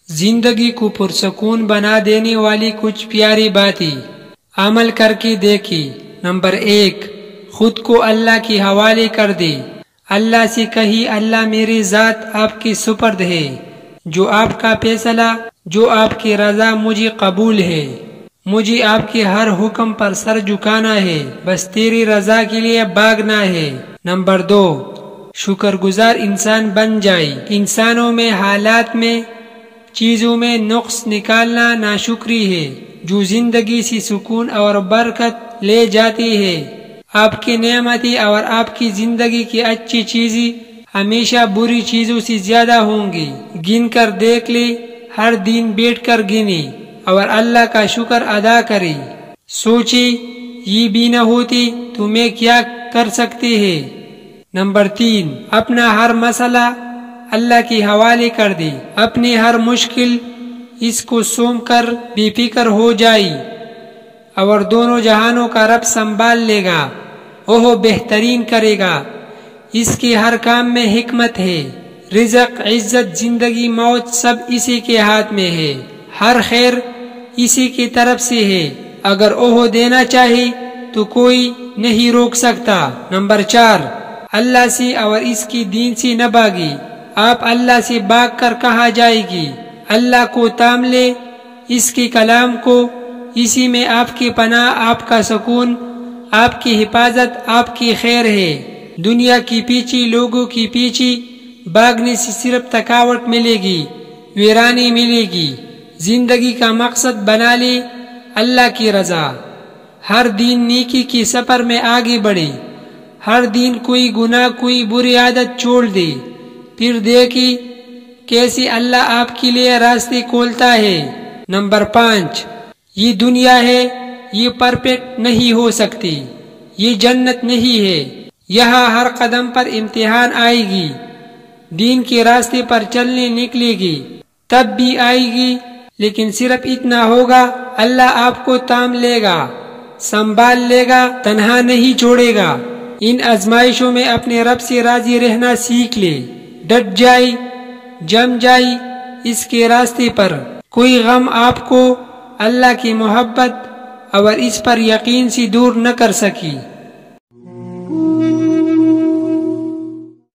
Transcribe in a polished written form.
زندگی کو پرسکون بنا دینے والی کچھ پیاری باتیں عمل کر کے دیکھی۔ نمبر 1، خود کو اللہ کے حوالے کر دے۔ اللہ سے کہی، اللہ میری ذات آپ کے سپرد ہے، جو آپ کا فیصلہ، جو آپ کی رضا مجھے قبول ہے، مجھے آپ کے ہر حکم پر سر جھکانا ہے، بس تیری رضا کے لیے بھاگنا ہے۔ نمبر 2، شکر گزار انسان بن جائے۔ انسانوں میں، حالات میں، چیزوں میں نقص نکالنا ناشکری ہے، جو زندگی سے سکون اور برکت لے جاتی ہے۔ آپ کی نعمتیں اور آپ کی زندگی کی اچھی چیزیں ہمیشہ بری چیزوں سے زیادہ ہوں گی۔ گن کر دیکھ لے، ہر دن بیٹھ کر گنے اور اللہ کا شکر ادا کرے۔ سوچے، یہ بھی نہ ہوتی تو میں کیا کر سکتے ہیں۔ نمبر 3، اپنا ہر مسئلہ اللہ کے حوالے کر دے۔ اپنی ہر مشکل اس کو سونپ کر بے فکر ہو جائے، اور دونوں جہانوں کا رب سنبھال لے گا، وہ بہترین کرے گا۔ اس کے ہر کام میں حکمت ہے۔ رزق، عزت، زندگی، موت سب اسی کے ہاتھ میں ہے۔ ہر خیر اسی کی طرف سے ہے، اگر وہ دینا چاہے تو کوئی نہیں روک سکتا۔ نمبر 4، اللہ سے اور اس کی دین سے نہ بھاگی۔ آپ اللہ سے بھاگ کر کہاں جائے گی؟ اللہ کو تام لے، اس کے کلام کو، اسی میں آپ کی پناہ، آپ کا سکون، آپ کی حفاظت، آپ کی خیر ہے۔ دنیا کی پیچھے، لوگوں کی پیچھے بھاگنے سے صرف تھکاوٹ ملے گی، ویرانی ملے گی۔ زندگی کا مقصد بنا لے اللہ کی رضا۔ ہر دن نیکی کی سفر میں آگے بڑھے، ہر دن کوئی گناہ، کوئی بری عادت چھوڑ دے، پھر دیکھے کیسے اللہ آپ کے لیے راستے کھولتا ہے۔ نمبر 5، یہ دنیا ہے، یہ پرفیکٹ نہیں ہو سکتی، یہ جنت نہیں ہے۔ یہاں ہر قدم پر امتحان آئے گی، دین کے راستے پر چلنے نکلے گی، تب بھی آئے گی، لیکن صرف اتنا ہوگا، اللہ آپ کو تام لے گا، سنبھال لے گا، تنہا نہیں چھوڑے گا۔ ان آزمائشوں میں اپنے رب سے راضی رہنا سیکھ لے، ڈٹ جائے، جم جائے اس کے راستے پر۔ کوئی غم آپ کو اللہ کی محبت اور اس پر یقین سے دور نہ کر سکی۔